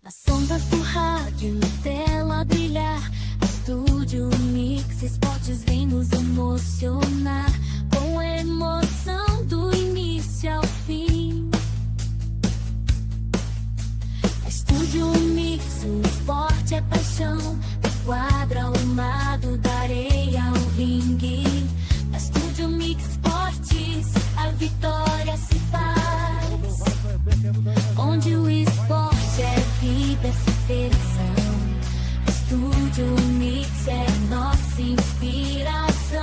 Nas sombras do rádio, na tela brilhar, Estúdio Mix Esportes vem nos emocionar, com a emoção do início ao fim. Estúdio Mix, o esporte é paixão, do quadro ao lado, da areia ao ringue. Na Estúdio Mix Esportes, a vitória se faz, onde o esporte é vida, é superação. Estúdio Mix é nossa inspiração.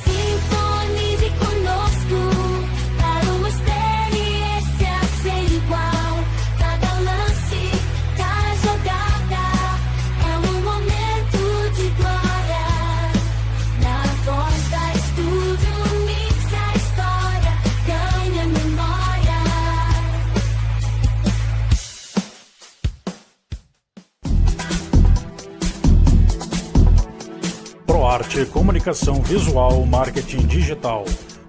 Sintonize conosco para uma experiência sem igual. Cada lance, cada jogada é um momento de glória. Na voz da Estúdio Mix a história ganha memória. ProArt Comunicação Visual, Marketing Digital,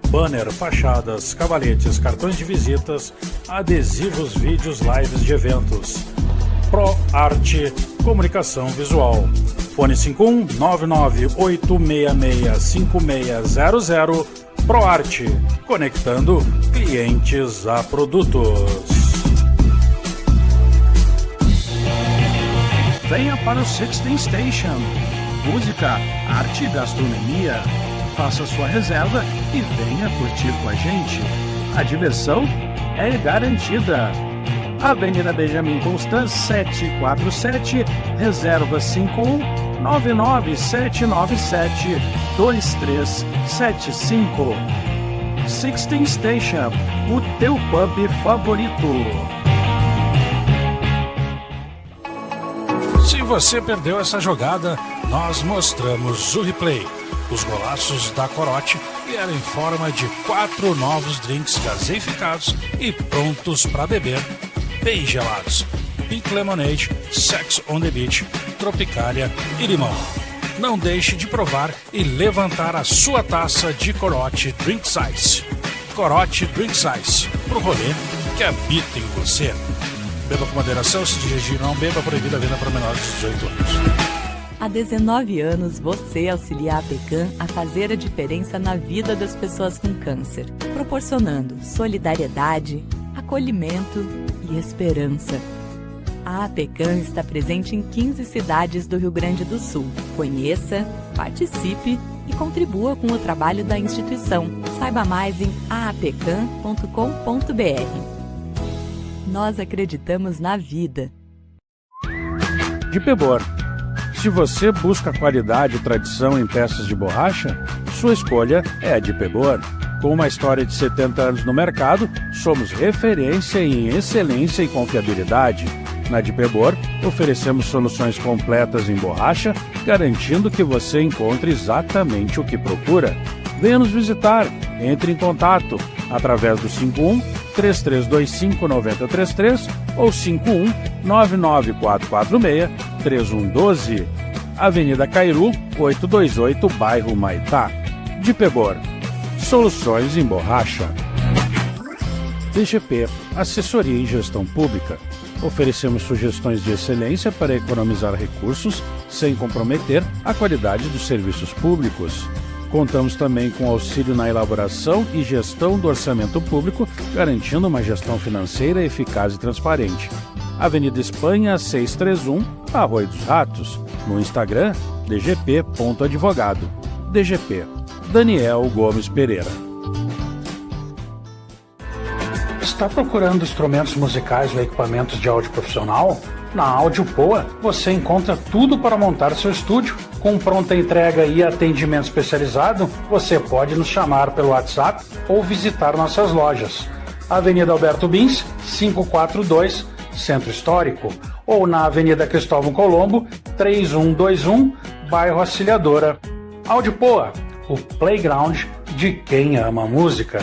banner, fachadas, cavalhetes, cartões de visitas, adesivos, vídeos, lives de eventos. ProArt Comunicação Visual. Fone 51-99866-5600. ProArt, conectando clientes a produtos. Venha para o 16 Station. Música, arte e gastronomia. Faça sua reserva e venha curtir com a gente. A diversão é garantida. Avenida Benjamin Constant 747, reserva 51-99797-2375. 16 Station, o teu pub favorito. Se você perdeu essa jogada, nós mostramos o replay. Os golaços da Corote vieram em forma de 4 novos drinks gaseificados e prontos para beber, bem gelados. Pink Lemonade, Sex on the Beach, Tropicália e Limão. Não deixe de provar e levantar a sua taça de Corote Drink Size. Corote Drink Size, pro rolê que habita em você. Beba com moderação, se dirigir não beba, proibida a venda para menores de 18 anos. Há 19 anos, você auxilia a APECAM a fazer a diferença na vida das pessoas com câncer, proporcionando solidariedade, acolhimento e esperança. A APECAM está presente em 15 cidades do Rio Grande do Sul. Conheça, participe e contribua com o trabalho da instituição. Saiba mais em aapecam.com.br. Nós acreditamos na vida. Dipebor. Se você busca qualidade e tradição em peças de borracha, sua escolha é a Dipebor. Com uma história de 70 anos no mercado, somos referência em excelência e confiabilidade. Na Dipebor, oferecemos soluções completas em borracha, garantindo que você encontre exatamente o que procura. Venha nos visitar, entre em contato através do 51-3325-9033 ou 51-99446-3112. Avenida Cairu, 828, bairro Maitá. Dipebor. Soluções em borracha. DGP, Assessoria em Gestão Pública. Oferecemos sugestões de excelência para economizar recursos sem comprometer a qualidade dos serviços públicos. Contamos também com auxílio na elaboração e gestão do orçamento público, garantindo uma gestão financeira eficaz e transparente. Avenida Espanha, 631, Arroio dos Ratos. No Instagram, dgp.advogado. DGP, Daniel Gomes Pereira. Está procurando instrumentos musicais ou equipamentos de áudio profissional? Na Áudio Poa, você encontra tudo para montar seu estúdio. Com pronta entrega e atendimento especializado, você pode nos chamar pelo WhatsApp ou visitar nossas lojas. Avenida Alberto Bins, 542, Centro Histórico, ou na Avenida Cristóvão Colombo, 3121, Bairro Auxiliadora. Áudio Poa, o playground de quem ama música.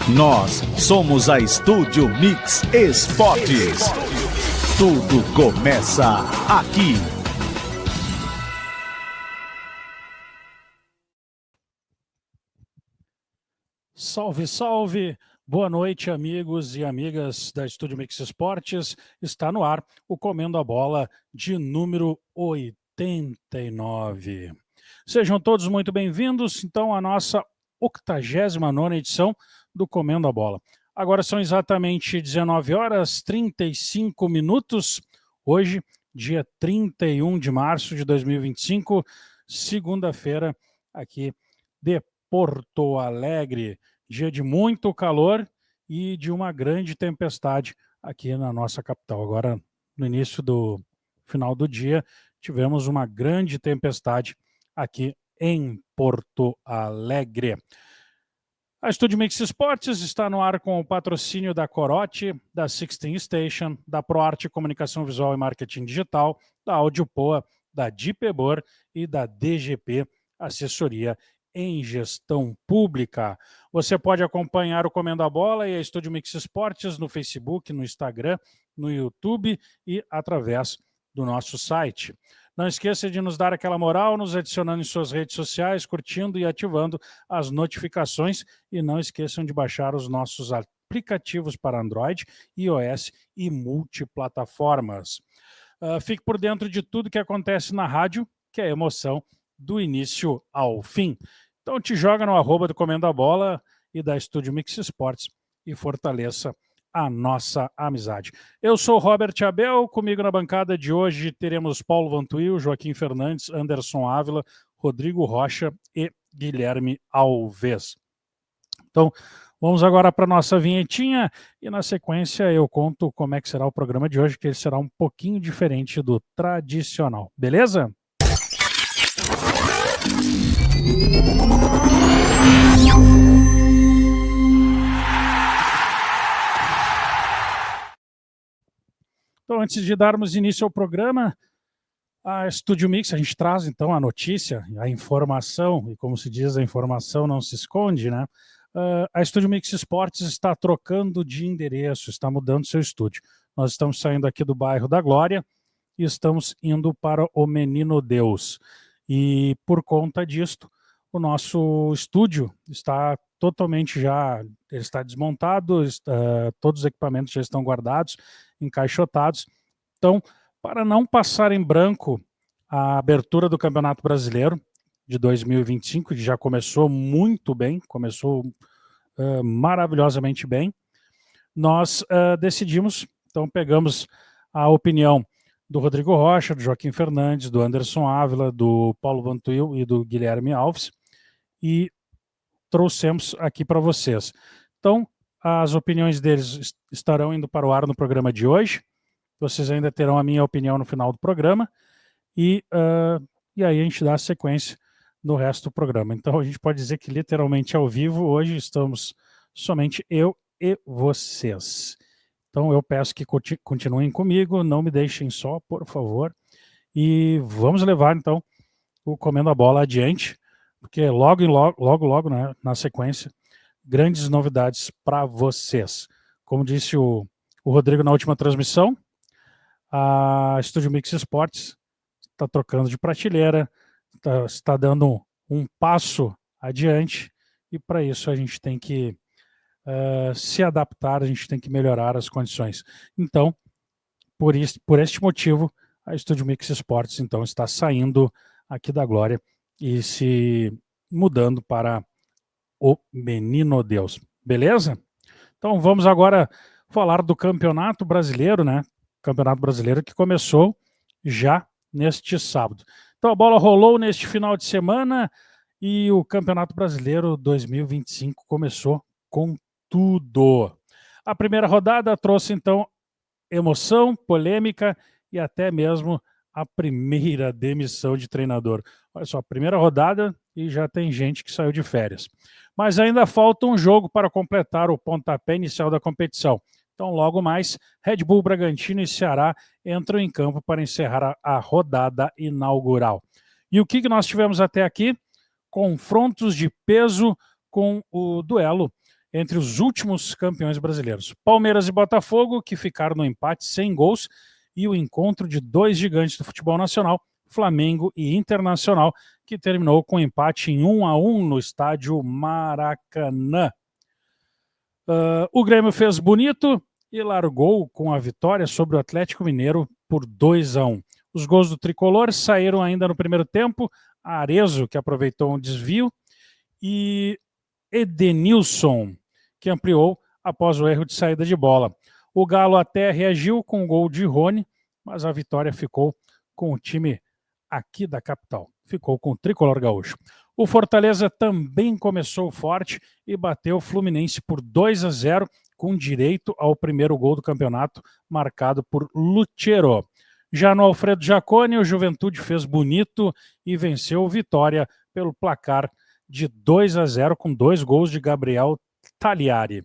Nós somos a Estúdio Mix Esportes. Tudo começa aqui. Salve, salve! Boa noite, amigos e amigas da Estúdio Mix Esportes. Está no ar o Comendo a Bola de número 89. Sejam todos muito bem-vindos, então, à nossa 89ª edição do Comendo a Bola. Agora são exatamente 19 horas 35 minutos. Hoje, dia 31 de março de 2025, segunda-feira, aqui de Porto Alegre. Dia de muito calor e de uma grande tempestade aqui na nossa capital. Agora, no início do final do dia, tivemos uma grande tempestade aqui em Porto Alegre. A Estúdio Mix Esportes está no ar com o patrocínio da Corote, da 16 Station, da ProArte Comunicação Visual e Marketing Digital, da Audiopoa, da Dipebor e da DGP Assessoria em Gestão Pública. Você pode acompanhar o Comendo a Bola e a Estúdio Mix Esportes no Facebook, no Instagram, no YouTube e através do nosso site. Não esqueça de nos dar aquela moral, nos adicionando em suas redes sociais, curtindo e ativando as notificações e não esqueçam de baixar os nossos aplicativos para Android, iOS e multiplataformas. Fique por dentro de tudo que acontece na rádio, que é a emoção do início ao fim. Então te joga no @ do Comendo a Bola e da Estúdio Mix Esportes e fortaleça a nossa amizade. Eu sou Robert Abel, comigo na bancada de hoje teremos Paulo Vantuil, Joaquim Fernandes, Anderson Ávila, Rodrigo Rocha e Guilherme Alves. Então, vamos agora para a nossa vinhetinha e na sequência eu conto como é que será o programa de hoje, que ele será um pouquinho diferente do tradicional, beleza? Então, antes de darmos início ao programa, a Estúdio Mix, a gente traz então a notícia, a informação, e como se diz, a informação não se esconde, né? A Estúdio Mix Esportes está trocando de endereço, está mudando seu estúdio. Nós estamos saindo aqui do bairro da Glória e estamos indo para o Menino Deus. E por conta disto, o nosso estúdio está totalmente ele está desmontado, todos os equipamentos já estão guardados, encaixotados. Então, para não passar em branco a abertura do Campeonato Brasileiro de 2025, que já começou muito bem, começou maravilhosamente bem, nós decidimos, então pegamos a opinião do Rodrigo Rocha, do Joaquim Fernandes, do Anderson Ávila, do Paulo Vantuil e do Guilherme Alves e trouxemos aqui para vocês. Então, as opiniões deles estarão indo para o ar no programa de hoje. Vocês ainda terão a minha opinião no final do programa e aí a gente dá sequência no resto do programa. Então, a gente pode dizer que literalmente ao vivo, hoje estamos somente eu e vocês. Então, eu peço que continuem comigo, não me deixem só, por favor. E vamos levar, então, o Comendo a Bola adiante, porque logo, né, na sequência, grandes novidades para vocês. Como disse o Rodrigo na última transmissão, a Estúdio Mix Esportes está trocando de prateleira, está dando um passo adiante, e para isso a gente tem que se adaptar, a gente tem que melhorar as condições. Então, por este motivo, a Estúdio Mix Esportes então está saindo aqui da Glória e se mudando para o Menino Deus. Beleza? Então vamos agora falar do Campeonato Brasileiro, né? Campeonato Brasileiro que começou já neste sábado. Então a bola rolou neste final de semana e o Campeonato Brasileiro 2025 começou com tudo. A primeira rodada trouxe então emoção, polêmica e até mesmo a primeira demissão de treinador. Olha só, primeira rodada e já tem gente que saiu de férias. Mas ainda falta um jogo para completar o pontapé inicial da competição. Então, logo mais, Red Bull Bragantino e Ceará entram em campo para encerrar a rodada inaugural. E o que nós tivemos até aqui? Confrontos de peso com o duelo entre os últimos campeões brasileiros. Palmeiras e Botafogo, que ficaram no empate sem gols, e o encontro de dois gigantes do futebol nacional, Flamengo e Internacional, que terminou com empate em 1-1 no estádio Maracanã. O Grêmio fez bonito e largou com a vitória sobre o Atlético Mineiro por 2-1. Os gols do Tricolor saíram ainda no primeiro tempo. Arezzo, que aproveitou um desvio, e Edenilson, que ampliou após o erro de saída de bola. O Galo até reagiu com o gol de Rony, mas a vitória ficou com o time aqui da capital. Ficou com o Tricolor Gaúcho. O Fortaleza também começou forte e bateu o Fluminense por 2-0, com direito ao primeiro gol do campeonato, marcado por Lutero. Já no Alfredo Jaconi, o Juventude fez bonito e venceu o Vitória pelo placar de 2-0, com 2 gols de Gabriel Tagliari.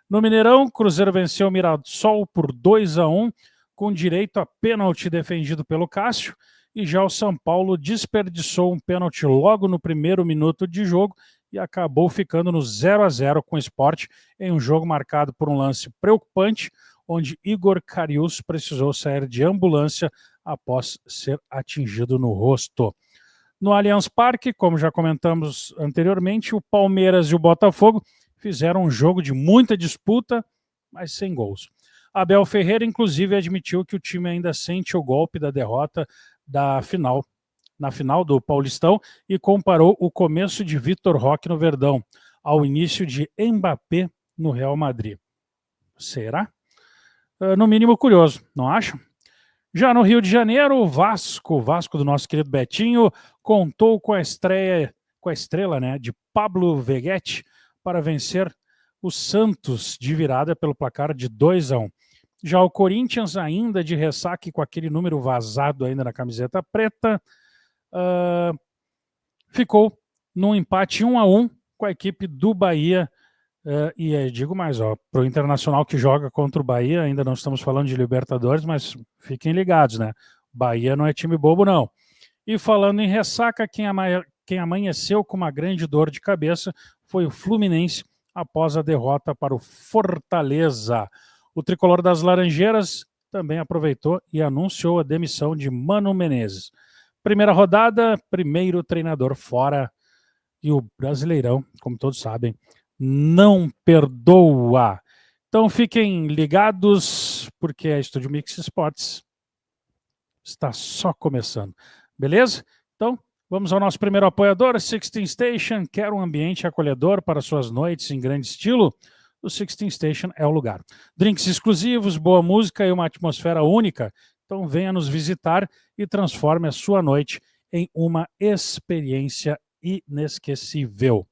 No Mineirão, Cruzeiro venceu o Mirassol por 2-1, com direito a pênalti defendido pelo Cássio, e já o São Paulo desperdiçou um pênalti logo no primeiro minuto de jogo e acabou ficando no 0-0 com o Sport, em um jogo marcado por um lance preocupante, onde Igor Carius precisou sair de ambulância após ser atingido no rosto. No Allianz Parque, como já comentamos anteriormente, o Palmeiras e o Botafogo fizeram um jogo de muita disputa, mas sem gols. Abel Ferreira, inclusive, admitiu que o time ainda sente o golpe da derrota na final do Paulistão, e comparou o começo de Vitor Roque no Verdão ao início de Mbappé no Real Madrid. Será? No mínimo curioso, não acham? Já no Rio de Janeiro, o Vasco do nosso querido Betinho, contou com a estrela, né, de Pablo Veguete para vencer o Santos de virada pelo placar de 2-1. Já o Corinthians, ainda de ressaca com aquele número vazado ainda na camiseta preta, ficou num empate 1-1 com a equipe do Bahia. E digo mais, para o Internacional que joga contra o Bahia, ainda não estamos falando de Libertadores, mas fiquem ligados, né? Bahia não é time bobo, não. E falando em ressaca, quem amanheceu com uma grande dor de cabeça foi o Fluminense após a derrota para o Fortaleza. O tricolor das Laranjeiras também aproveitou e anunciou a demissão de Mano Menezes. Primeira rodada, primeiro treinador fora, e o Brasileirão, como todos sabem, não perdoa. Então fiquem ligados, porque a Estúdio Mix Esportes está só começando. Beleza? Então, vamos ao nosso primeiro apoiador, 16 Station. Quer um ambiente acolhedor para suas noites em grande estilo? O 16 Station é o lugar. Drinks exclusivos, boa música e uma atmosfera única. Então venha nos visitar e transforme a sua noite em uma experiência inesquecível.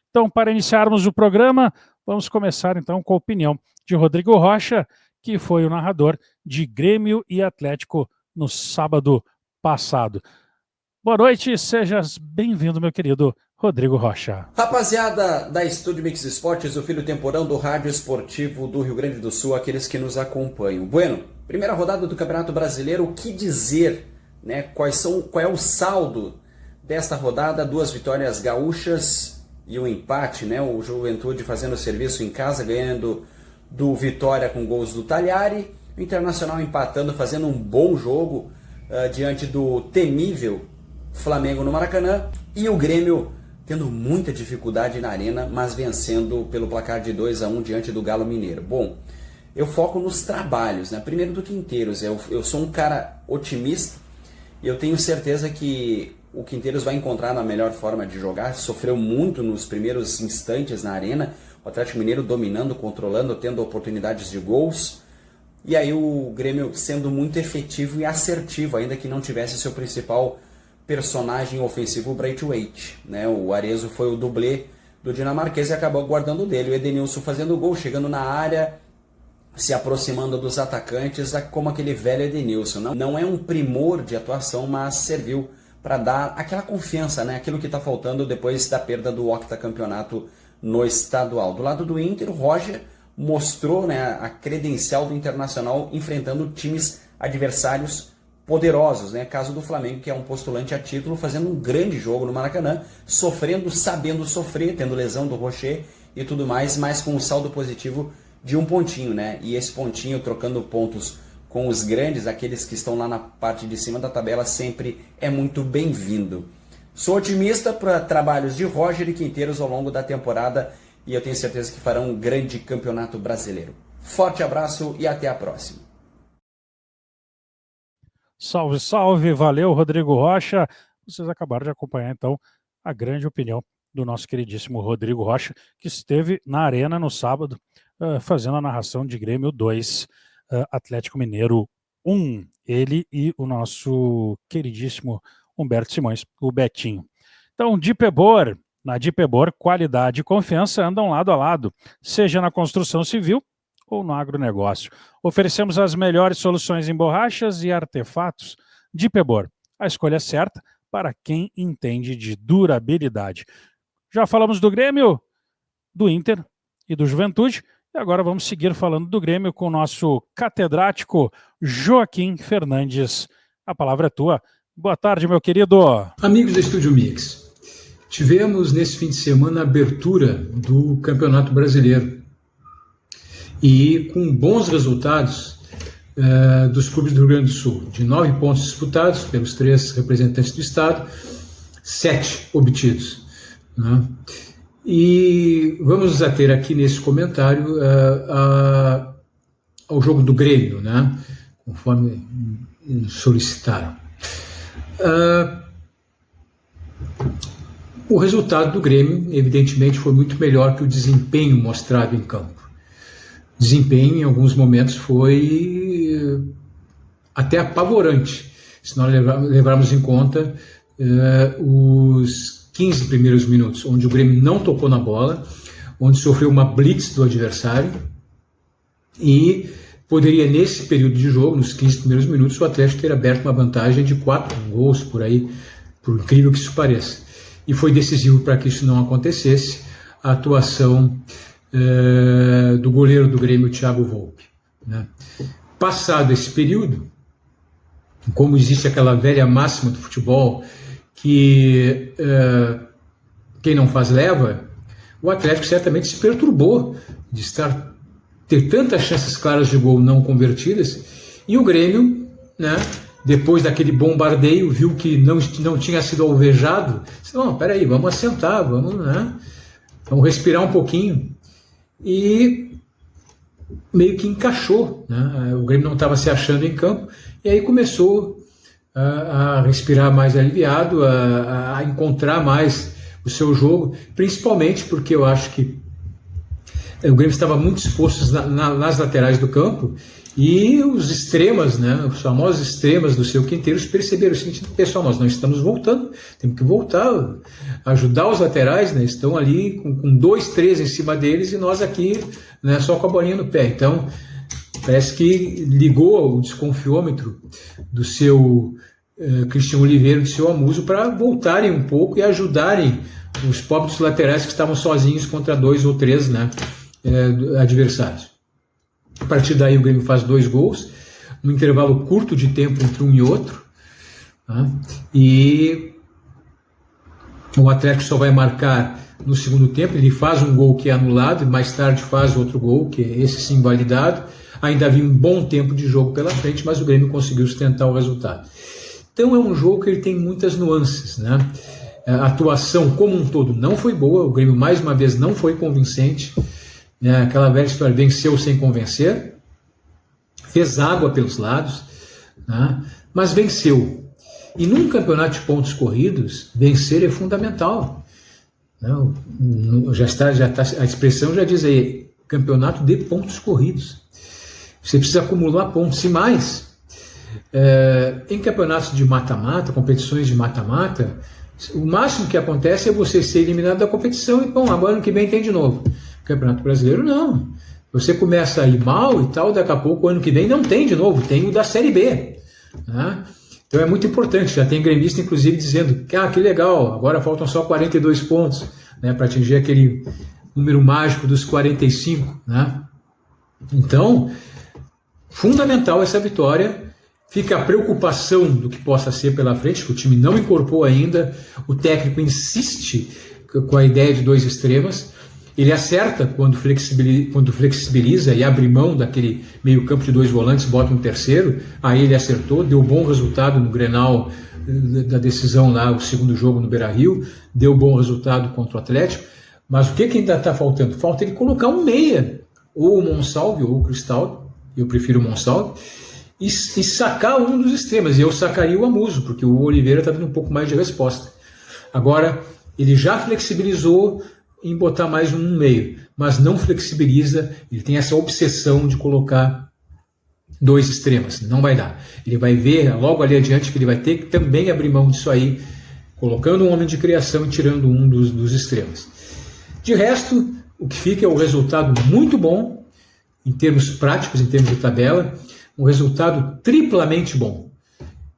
Então, para iniciarmos o programa, vamos começar então com a opinião de Rodrigo Rocha, que foi o narrador de Grêmio e Atlético no sábado passado. Boa noite, seja bem-vindo, meu querido Rodrigo Rocha. Rapaziada da Estúdio Mix Esportes, o filho temporão do Rádio Esportivo do Rio Grande do Sul, aqueles que nos acompanham. Bueno, primeira rodada do Campeonato Brasileiro, o que dizer, né? Qual é o saldo desta rodada? 2 vitórias gaúchas e um empate, né? O Juventude fazendo serviço em casa, ganhando do Vitória com gols do Tagliari. O Internacional empatando, fazendo um bom jogo diante do temível Flamengo no Maracanã. E o Grêmio tendo muita dificuldade na arena, mas vencendo pelo placar de 2-1 diante do Galo Mineiro. Bom, eu foco nos trabalhos, né? Primeiro do Quinteiros. Eu sou um cara otimista e eu tenho certeza que o Quinteiros vai encontrar a melhor forma de jogar. Sofreu muito nos primeiros instantes na arena, o Atlético Mineiro dominando, controlando, tendo oportunidades de gols. E aí o Grêmio sendo muito efetivo e assertivo, ainda que não tivesse seu principal personagem ofensivo, o Braithwaite, né? O Arezzo foi o dublê do dinamarquês e acabou guardando dele. O Edenilson fazendo gol, chegando na área, se aproximando dos atacantes, como aquele velho Edenilson. Não é um primor de atuação, mas serviu para dar aquela confiança, né? Aquilo que está faltando depois da perda do octacampeonato no estadual. Do lado do Inter, o Roger mostrou, né, a credencial do Internacional enfrentando times adversários poderosos, né? Caso do Flamengo, que é um postulante a título, fazendo um grande jogo no Maracanã, sofrendo, sabendo sofrer, tendo lesão do Rocher e tudo mais, mas com um saldo positivo de 1 pontinho, né? E esse pontinho, trocando pontos com os grandes, aqueles que estão lá na parte de cima da tabela, sempre é muito bem-vindo. Sou otimista para trabalhos de Roger e Quinteiros ao longo da temporada e eu tenho certeza que farão um grande campeonato brasileiro. Forte abraço e até a próxima. Salve, salve, valeu Rodrigo Rocha. Vocês acabaram de acompanhar então a grande opinião do nosso queridíssimo Rodrigo Rocha, que esteve na Arena no sábado fazendo a narração de Grêmio 2, Atlético Mineiro 1. Ele e o nosso queridíssimo Humberto Simões, o Betinho. Então, Dipebor, na Dipebor, qualidade e confiança andam lado a lado, seja na construção civil ou no agronegócio. Oferecemos as melhores soluções em borrachas e artefatos. Dipebor, a escolha certa para quem entende de durabilidade. Já falamos do Grêmio, do Inter e do Juventude, e agora vamos seguir falando do Grêmio com o nosso catedrático Joaquim Fernandes. A palavra é tua. Boa tarde, meu querido. Amigos do Estúdio Mix, tivemos nesse fim de semana a abertura do Campeonato Brasileiro e com bons resultados dos clubes do Rio Grande do Sul. De 9 pontos disputados pelos 3 representantes do estado, 7 obtidos, né? E vamos nos ater aqui nesse comentário ao jogo do Grêmio, né? Conforme solicitaram. O resultado do Grêmio, evidentemente, foi muito melhor que o desempenho mostrado em campo. O desempenho, em alguns momentos, foi até apavorante, se nós levarmos em conta os 15 primeiros minutos, onde o Grêmio não tocou na bola, onde sofreu uma blitz do adversário e poderia, nesse período de jogo, nos 15 primeiros minutos, o Atlético ter aberto uma vantagem de 4 gols por aí, por incrível que isso pareça. E foi decisivo para que isso não acontecesse a atuação do goleiro do Grêmio, Thiago Volpi, né? Passado esse período, como existe aquela velha máxima do futebol, que quem não faz leva, o Atlético certamente se perturbou de ter tantas chances claras de gol não convertidas, e o Grêmio, né, depois daquele bombardeio, viu que não tinha sido alvejado, disse, não, peraí, vamos assentar, vamos respirar um pouquinho, e meio que encaixou, né? O Grêmio não estava se achando em campo, e aí começou a respirar mais aliviado, a encontrar mais o seu jogo, principalmente porque eu acho que o Grêmio estava muito exposto nas laterais do campo, e os extremas, né, os famosos extremas do seu quinteiro, perceberam o seguinte: pessoal, nós não estamos voltando, temos que voltar, ajudar os laterais, né, estão ali com 2, 3 em cima deles, e nós aqui, né, só com a bolinha no pé. Então parece que ligou o desconfiômetro do seu Cristian Oliveira, do seu Amuso, para voltarem um pouco e ajudarem os pobres laterais que estavam sozinhos contra 2 ou 3, né, adversários. A partir daí o Grêmio faz 2 gols, num intervalo curto de tempo entre um e outro, né, e o Atlético só vai marcar no segundo tempo. Ele faz um gol que é anulado, e mais tarde faz outro gol, que é esse sim validado. Ainda havia um bom tempo de jogo pela frente, mas o Grêmio conseguiu sustentar o resultado. Então é um jogo que ele tem muitas nuances, né? A atuação como um todo não foi boa, o Grêmio mais uma vez não foi convincente, né? Aquela velha história, venceu sem convencer, fez água pelos lados, né? Mas venceu. E num campeonato de pontos corridos, vencer é fundamental. Não, a expressão já diz aí, campeonato de pontos corridos. Você precisa acumular pontos e mais. Em campeonatos de mata-mata, competições de mata-mata, o máximo que acontece é você ser eliminado da competição e, bom, agora ano que vem tem de novo. Campeonato Brasileiro, não. Você começa a ir mal e tal, daqui a pouco, ano que vem, não tem de novo, tem o da Série B. Né? Então é muito importante, já tem gremista, inclusive, dizendo que legal, agora faltam só 42 pontos, né, para atingir aquele número mágico dos 45. Né? Então, fundamental essa vitória. Fica a preocupação do que possa ser pela frente, que o time não incorporou ainda, o técnico insiste com a ideia de 2 extremas, ele acerta quando flexibiliza e abre mão daquele meio campo de 2 volantes, bota um terceiro, aí ele acertou, deu bom resultado no Grenal da decisão lá, o segundo jogo no Beira-Rio, deu bom resultado contra o Atlético, Mas o que ainda está faltando? Falta ele colocar um meia, ou o Monsalve, ou o Cristal, eu prefiro o Monsalve, e sacar um dos extremos. E eu sacaria o Amuso, porque o Oliveira está dando um pouco mais de resposta. Agora, ele já flexibilizou em botar mais um meio, mas não flexibiliza, ele tem essa obsessão de colocar 2 extremos. Não vai dar. Ele vai ver logo ali adiante que ele vai ter que também abrir mão disso aí, colocando um homem de criação e tirando um dos extremos. De resto, o que fica é um resultado muito bom, em termos práticos, em termos de tabela, um resultado triplamente bom.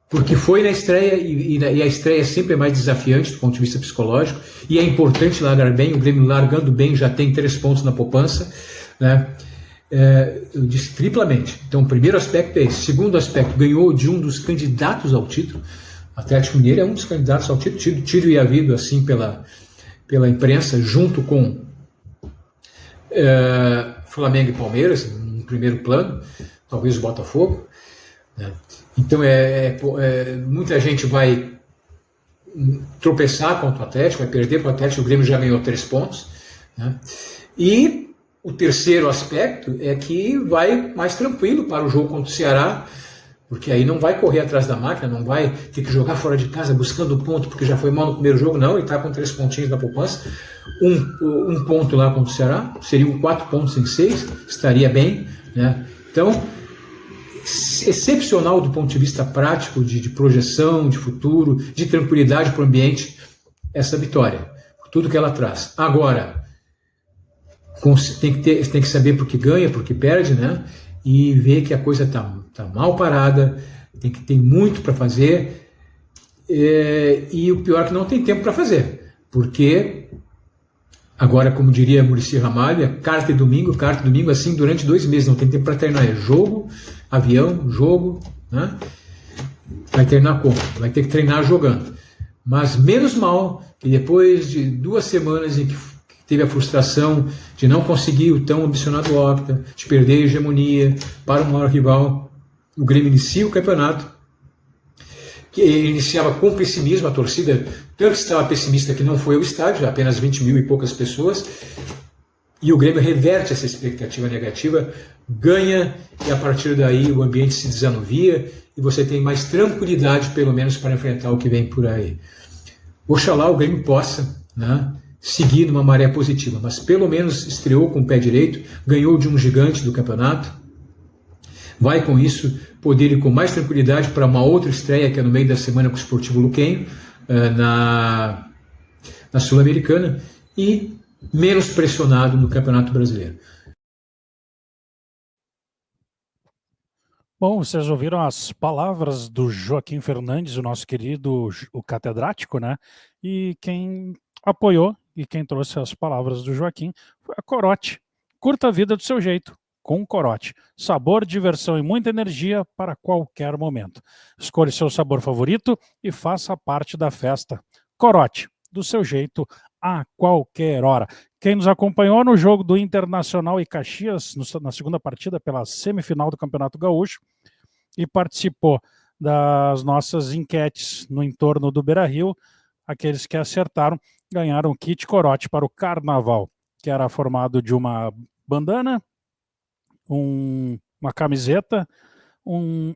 Porque foi na estreia, e a estreia sempre é mais desafiante do ponto de vista psicológico, e é importante largar bem, o Grêmio largando bem já tem 3 pontos na poupança, né? Eu disse triplamente. Então, o primeiro aspecto é esse. Segundo aspecto, ganhou de um dos candidatos ao título. O Atlético Mineiro é um dos candidatos ao título, tido e havido assim pela imprensa, junto com Flamengo e Palmeiras, no primeiro plano, talvez o Botafogo, né? Então muita gente vai tropeçar contra o Atlético, vai perder para o Atlético, o Grêmio já ganhou 3 pontos, né? E o terceiro aspecto é que vai mais tranquilo para o jogo contra o Ceará, porque aí não vai correr atrás da máquina, não vai ter que jogar fora de casa buscando ponto, porque já foi mal no primeiro jogo, não, e está com 3 pontinhos na poupança, um ponto lá contra o Ceará, seriam 4 pontos em 6, estaria bem, né? Então, excepcional do ponto de vista prático, de projeção, de futuro, de tranquilidade para o ambiente, essa vitória, tudo que ela traz. Agora, tem que saber por que ganha, por que perde, né? E ver que a coisa tá mal parada, tem muito para fazer, e o pior é que não tem tempo para fazer, porque agora, como diria Muricy Ramalho, carta e domingo assim durante 2 meses, não tem tempo para treinar, é jogo, avião, jogo, né? Vai treinar como? Vai ter que treinar jogando. Mas menos mal que depois de 2 semanas em que teve a frustração de não conseguir o tão ambicionado octa, de perder a hegemonia para o maior rival, o Grêmio inicia o campeonato, que iniciava com pessimismo, a torcida tanto estava pessimista que não foi ao estádio, apenas 20 mil e poucas pessoas, e o Grêmio reverte essa expectativa negativa, ganha, e a partir daí o ambiente se desanuvia, e você tem mais tranquilidade, pelo menos, para enfrentar o que vem por aí. Oxalá o Grêmio possa, né, seguir numa maré positiva, mas pelo menos estreou com o pé direito, ganhou de um gigante do campeonato, vai com isso poder ir com mais tranquilidade para uma outra estreia que é no meio da semana com o Sportivo Luquenho, na Sul-Americana, e menos pressionado no Campeonato Brasileiro. Bom, vocês ouviram as palavras do Joaquim Fernandes, o nosso querido o catedrático, né? E quem apoiou e quem trouxe as palavras do Joaquim foi a Corote. Curta a vida do seu jeito, com Corote. Sabor, diversão e muita energia para qualquer momento. Escolha seu sabor favorito e faça parte da festa. Corote, do seu jeito, a qualquer hora. Quem nos acompanhou no jogo do Internacional e Caxias, na segunda partida pela semifinal do Campeonato Gaúcho, e participou das nossas enquetes no entorno do Beira-Rio, aqueles que acertaram ganharam o kit Corote para o Carnaval, que era formado de uma bandana, uma camiseta, um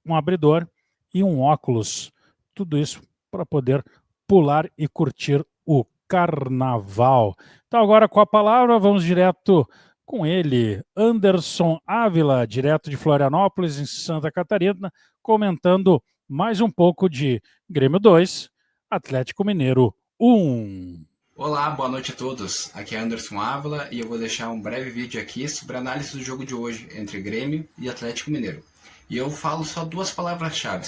abridor e um óculos. Tudo isso para poder pular e curtir o Carnaval. Então agora com a palavra vamos direto com ele, Anderson Ávila, direto de Florianópolis, em Santa Catarina, comentando mais um pouco de Grêmio 2, Atlético Mineiro 1. Olá, boa noite a todos. Aqui é Anderson Ávila e eu vou deixar um breve vídeo aqui sobre a análise do jogo de hoje entre Grêmio e Atlético Mineiro. E eu falo só 2 palavras-chave: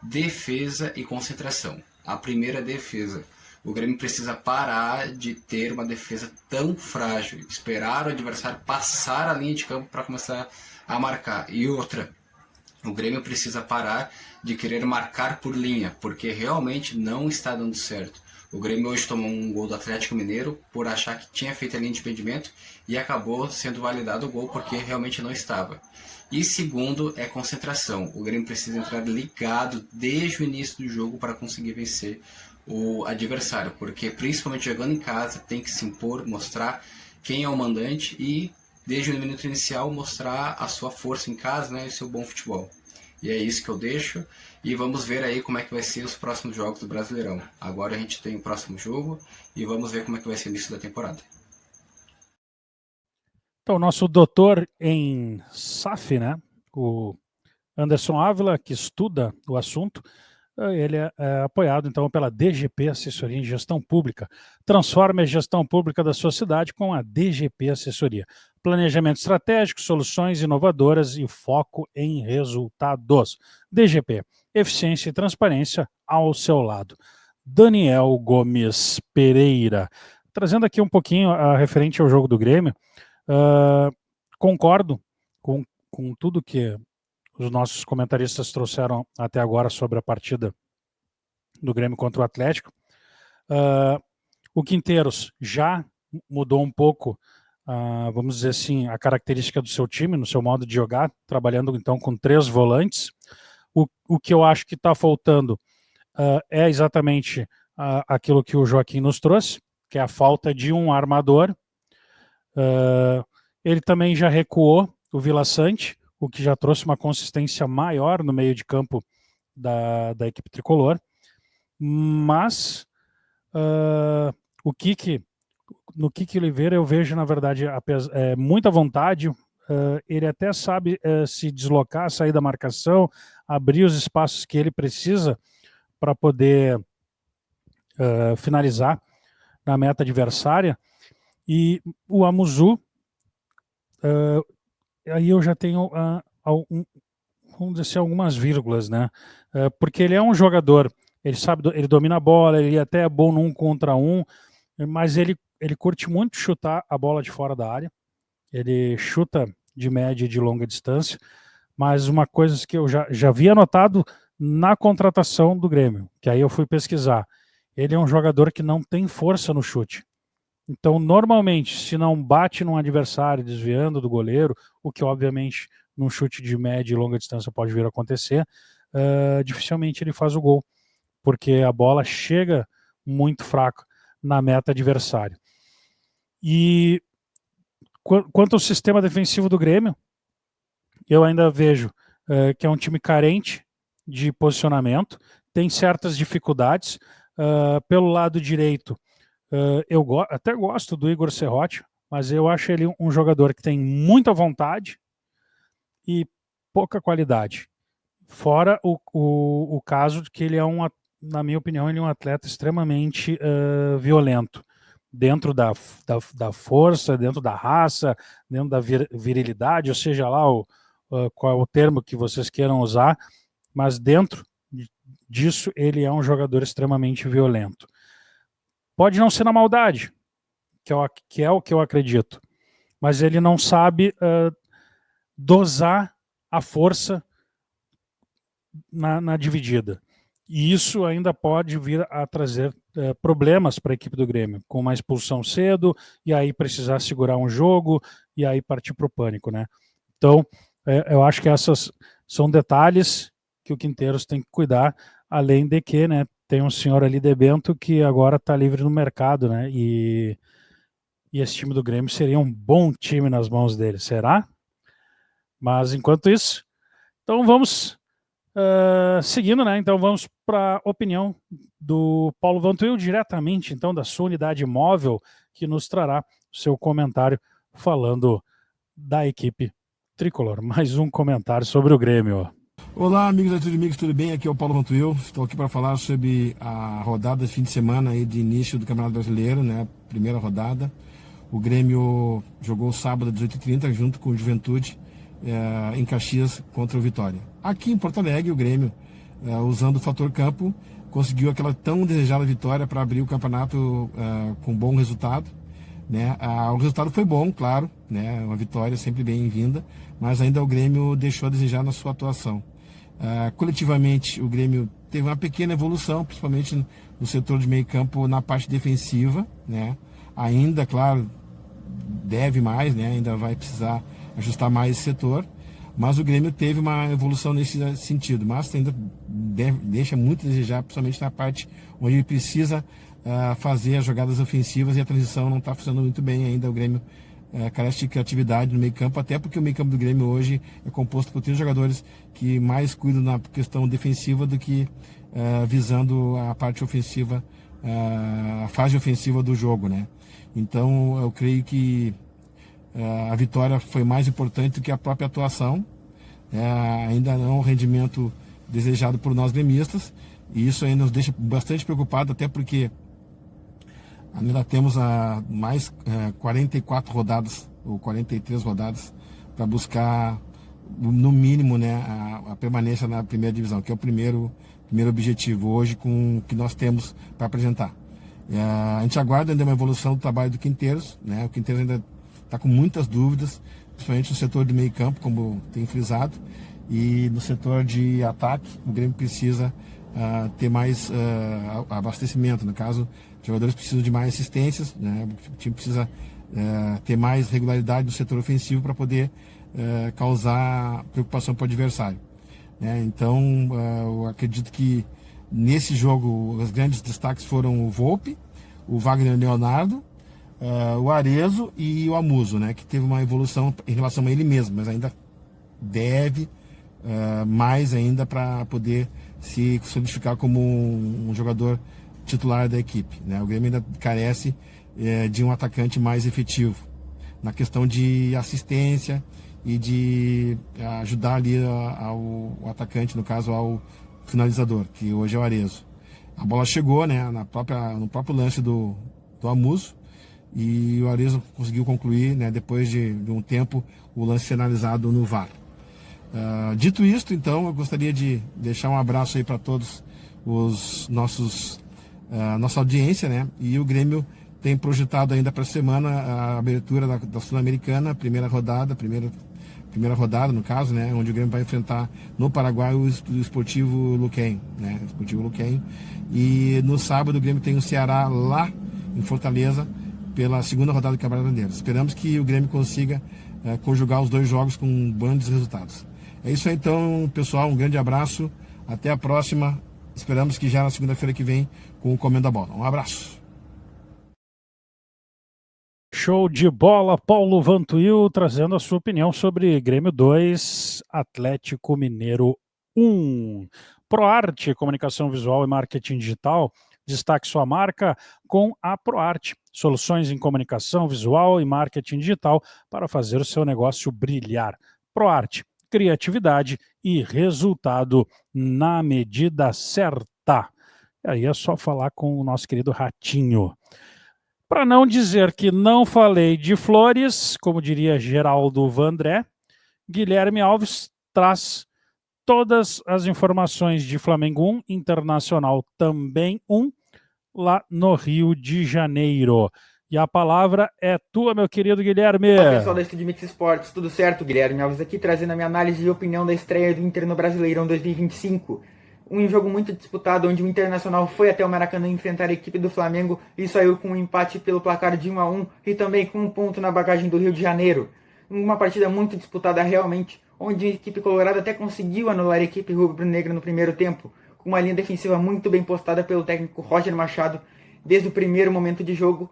defesa e concentração. A primeira, defesa. O Grêmio precisa parar de ter uma defesa tão frágil, esperar o adversário passar a linha de campo para começar a marcar. E outra, o Grêmio precisa parar de querer marcar por linha, porque realmente não está dando certo. O Grêmio hoje tomou um gol do Atlético Mineiro por achar que tinha feito a linha de impedimento e acabou sendo validado o gol porque realmente não estava. E segundo é concentração. O Grêmio precisa entrar ligado desde o início do jogo para conseguir vencer o adversário, porque principalmente jogando em casa tem que se impor, mostrar quem é o mandante e desde o minuto inicial mostrar a sua força em casa, né, e o seu bom futebol. E é isso que eu deixo, e vamos ver aí como é que vai ser os próximos jogos do Brasileirão. Agora a gente tem o próximo jogo e vamos ver como é que vai ser o início da temporada. Então, o nosso doutor em SAF, né, o Anderson Ávila, que estuda o assunto, ele é apoiado então pela DGP Assessoria em Gestão Pública. Transforme a gestão pública da sua cidade com a DGP Assessoria. Planejamento estratégico, soluções inovadoras e foco em resultados. DGP, eficiência e transparência ao seu lado. Daniel Gomes Pereira, trazendo aqui um pouquinho referente ao jogo do Grêmio. Concordo com tudo que os nossos comentaristas trouxeram até agora sobre a partida do Grêmio contra o Atlético. O Quinteiros já mudou um pouco, vamos dizer assim, a característica do seu time, no seu modo de jogar, trabalhando então com 3 volantes. O que eu acho que está faltando é exatamente aquilo que o Joaquim nos trouxe, que é a falta de um armador. Ele também já recuou o Vila Sante, o que já trouxe uma consistência maior no meio de campo da equipe tricolor. Mas no Kiki Oliveira eu vejo, na verdade, muita vontade. Ele até sabe se deslocar, sair da marcação, abrir os espaços que ele precisa para poder finalizar na meta adversária. E o Amuzu, aí eu já tenho vamos dizer assim, algumas vírgulas, né? Porque ele é um jogador, ele domina a bola, ele até é bom no 1 contra 1, mas ele curte muito chutar a bola de fora da área. Ele chuta de média e de longa distância, mas uma coisa que eu já havia notado na contratação do Grêmio, que aí eu fui pesquisar, ele é um jogador que não tem força no chute. Então, normalmente, se não bate num adversário desviando do goleiro, o que obviamente num chute de média e longa distância pode vir a acontecer, dificilmente ele faz o gol, porque a bola chega muito fraca na meta adversária. E quanto ao sistema defensivo do Grêmio, eu ainda vejo que é um time carente de posicionamento, tem certas dificuldades. Pelo lado direito, eu até gosto do Igor Serrotti, mas eu acho ele um jogador que tem muita vontade e pouca qualidade. Fora o caso de que ele é na minha opinião, ele é um atleta extremamente violento. Dentro da força, dentro da raça, dentro da virilidade, ou seja lá qual é o termo que vocês queiram usar, mas dentro disso ele é um jogador extremamente violento. Pode não ser na maldade, que é o que eu acredito, mas ele não sabe dosar a força na dividida. E isso ainda pode vir a trazer problemas para a equipe do Grêmio, com uma expulsão cedo, e aí precisar segurar um jogo, e aí partir para o pânico, né? Então, eu acho que esses são detalhes que o Quinteiros tem que cuidar, além de que, né, tem um senhor ali de Bento que agora está livre no mercado, né? E esse time do Grêmio seria um bom time nas mãos dele, será? Mas enquanto isso, então vamos seguindo, né? Então vamos para a opinião do Paulo Vantuil, diretamente então da sua unidade móvel, que nos trará o seu comentário falando da equipe tricolor. Mais um comentário sobre o Grêmio. Olá, amigos da Estúdio Mix, tudo bem? Aqui é o Paulo Vantuil. Estou aqui para falar sobre a rodada de fim de semana aí de início do Campeonato Brasileiro, né? Primeira rodada. O Grêmio jogou sábado às 18h30 junto com o Juventude em Caxias contra o Vitória. Aqui em Porto Alegre, o Grêmio, usando o fator campo, conseguiu aquela tão desejada vitória para abrir o campeonato com bom resultado, né? O resultado foi bom, claro, né? Uma vitória sempre bem-vinda, mas ainda o Grêmio deixou a desejar na sua atuação. Coletivamente, o Grêmio teve uma pequena evolução, principalmente no setor de meio campo, na parte defensiva, né? Ainda, claro, deve mais, né? Ainda vai precisar ajustar mais esse setor, Mas o Grêmio teve uma evolução nesse sentido, mas ainda deixa muito a desejar, principalmente na parte onde ele precisa fazer as jogadas ofensivas, e a transição não está funcionando muito bem ainda. O Grêmio carece de criatividade no meio campo, até porque o meio campo do Grêmio hoje é composto por 3 jogadores que mais cuidam na questão defensiva do que visando a parte ofensiva, a fase ofensiva do jogo, né? Então eu creio que a vitória foi mais importante do que a própria atuação. Ainda não é um rendimento desejado por nós gremistas, e isso ainda nos deixa bastante preocupados, até porque ainda temos mais 44 rodadas ou 43 rodadas para buscar no mínimo, né, a permanência na primeira divisão, que é o primeiro objetivo hoje com o que nós temos para apresentar. A gente aguarda ainda uma evolução do trabalho do Quinteiros, né? O Quinteiros ainda está com muitas dúvidas, principalmente no setor de meio campo, como tem frisado, e no setor de ataque o Grêmio precisa ter mais abastecimento. No caso, os jogadores precisam de mais assistências, né? O time precisa ter mais regularidade no setor ofensivo para poder causar preocupação para o adversário, né? Então eu acredito que nesse jogo os grandes destaques foram o Volpi, o Wagner Leonardo, o Arezzo e o Amuso, né, que teve uma evolução em relação a ele mesmo, mas ainda deve mais ainda para poder se solidificar como um jogador titular da equipe, né? O Grêmio ainda carece de um atacante mais efetivo na questão de assistência e de ajudar ali ao atacante, no caso ao finalizador, que hoje é o Arezzo. A bola chegou, né, no próprio lance do Amuso, e o Arezzo conseguiu concluir, né, depois de um tempo, o lance finalizado no VAR. Dito isto, então, eu gostaria de deixar um abraço aí para todos os nossa audiência, né? E o Grêmio tem projetado ainda para a semana a abertura da Sul-Americana, primeira rodada, no caso, né? Onde o Grêmio vai enfrentar no Paraguai o Sportivo Luquem, né? Sportivo Luquem. E no sábado o Grêmio tem o Ceará lá em Fortaleza pela segunda rodada do Campeonato Brasileiro. Esperamos que o Grêmio consiga conjugar os 2 jogos com bons resultados. É isso aí, então, pessoal, um grande abraço, até a próxima, esperamos que já na segunda-feira que vem com o Comendo a Bola. Um abraço. Show de bola, Paulo Vantuil trazendo a sua opinião sobre Grêmio 2, Atlético Mineiro 1. ProArt, comunicação visual e marketing digital, destaque sua marca com a ProArt. Soluções em comunicação visual e marketing digital para fazer o seu negócio brilhar. ProArt, criatividade e resultado na medida certa. E aí é só falar com o nosso querido Ratinho. Para não dizer que não falei de flores, como diria Geraldo Vandré, Guilherme Alves traz todas as informações de Flamengo 1, Internacional também 1, lá no Rio de Janeiro. E a palavra é tua, meu querido Guilherme. Olá, pessoal da Estúdio Mix Esportes, tudo certo? Guilherme Alves aqui, trazendo a minha análise e opinião da estreia do Inter no Brasileirão 2025. Um jogo muito disputado, onde o Internacional foi até o Maracanã enfrentar a equipe do Flamengo e saiu com um empate pelo placar de 1-1 e também com um ponto na bagagem do Rio de Janeiro. Uma partida muito disputada realmente, onde a equipe colorada até conseguiu anular a equipe rubro-negra no primeiro tempo, com uma linha defensiva muito bem postada pelo técnico Roger Machado desde o primeiro momento de jogo.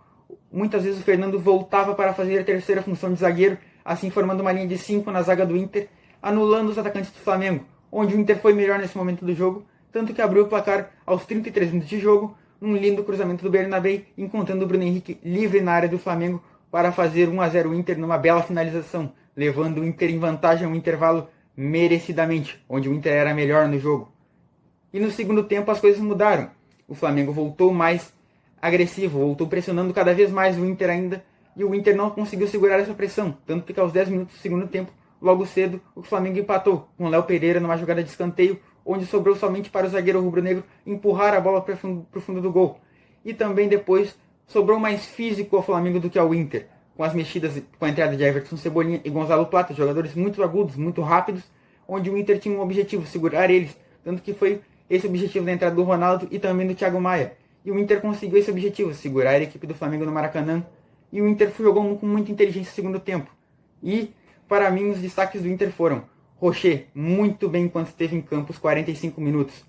Muitas vezes o Fernando voltava para fazer a terceira função de zagueiro, assim formando uma linha de 5 na zaga do Inter, anulando os atacantes do Flamengo, onde o Inter foi melhor nesse momento do jogo, tanto que abriu o placar aos 33 minutos de jogo, num lindo cruzamento do Bernabé, encontrando o Bruno Henrique livre na área do Flamengo para fazer 1-0 o Inter numa bela finalização, levando o Inter em vantagem um intervalo merecidamente, onde o Inter era melhor no jogo. E no segundo tempo as coisas mudaram. O Flamengo voltou mais agressivo, voltou pressionando cada vez mais o Inter ainda, e o Inter não conseguiu segurar essa pressão, tanto que aos 10 minutos do segundo tempo, logo cedo, o Flamengo empatou, com o Léo Pereira numa jogada de escanteio, onde sobrou somente para o zagueiro rubro-negro empurrar a bola para o fundo do gol. E também depois, sobrou mais físico ao Flamengo do que ao Inter, com as mexidas, com a entrada de Everton Cebolinha e Gonzalo Plata, jogadores muito agudos, muito rápidos, onde o Inter tinha um objetivo, segurar eles, tanto que foi esse objetivo da entrada do Ronaldo e também do Thiago Maia. E o Inter conseguiu esse objetivo, segurar a equipe do Flamengo no Maracanã, e o Inter jogou com muita inteligência no segundo tempo. E, para mim, os destaques do Inter foram Rocher, muito bem enquanto esteve em campo os 45 minutos.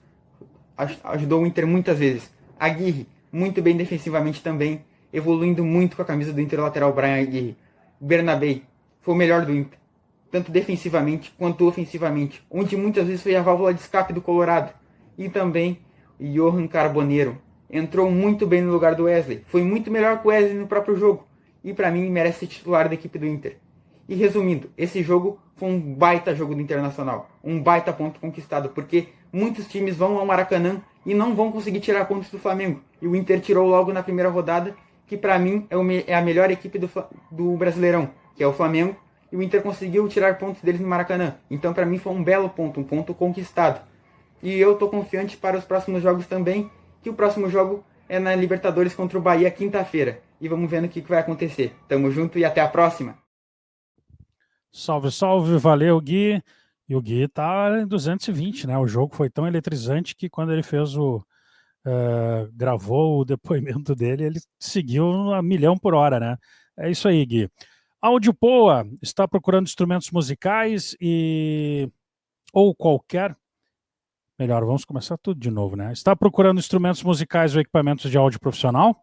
Ajudou o Inter muitas vezes. Aguirre, muito bem defensivamente também, evoluindo muito com a camisa do Inter lateral Brian Aguirre. Bernabei, foi o melhor do Inter, tanto defensivamente quanto ofensivamente, onde muitas vezes foi a válvula de escape do Colorado. E também Johan Carboneiro, entrou muito bem no lugar do Wesley, foi muito melhor que o Wesley no próprio jogo, e para mim merece ser titular da equipe do Inter. E resumindo, esse jogo foi um baita jogo do Internacional, um baita ponto conquistado, porque muitos times vão ao Maracanã e não vão conseguir tirar pontos do Flamengo. E o Inter tirou logo na primeira rodada, que para mim é a melhor equipe do Brasileirão, que é o Flamengo, e o Inter conseguiu tirar pontos deles no Maracanã. Então para mim foi um belo ponto, um ponto conquistado. E eu estou confiante para os próximos jogos também, que o próximo jogo é na Libertadores contra o Bahia quinta-feira. E vamos vendo o que vai acontecer. Tamo junto e até a próxima! Salve, salve, valeu, Gui. E o Gui tá em 220, né? O jogo foi tão eletrizante que quando ele fez gravou o depoimento dele, ele seguiu a 1.000.000 por hora, né? É isso aí, Gui. Áudio Poa está procurando instrumentos musicais ou qualquer... Melhor, vamos começar tudo de novo, né? Está procurando instrumentos musicais ou equipamentos de áudio profissional?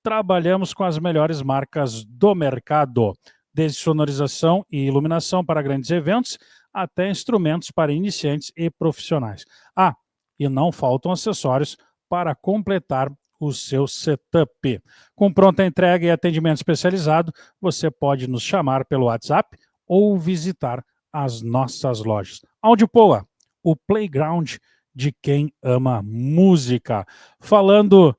Trabalhamos com as melhores marcas do mercado, desde sonorização e iluminação para grandes eventos, até instrumentos para iniciantes e profissionais. Ah, e não faltam acessórios para completar o seu setup. Com pronta entrega e atendimento especializado, você pode nos chamar pelo WhatsApp ou visitar as nossas lojas. Áudio Poa, o playground de quem ama música. Falando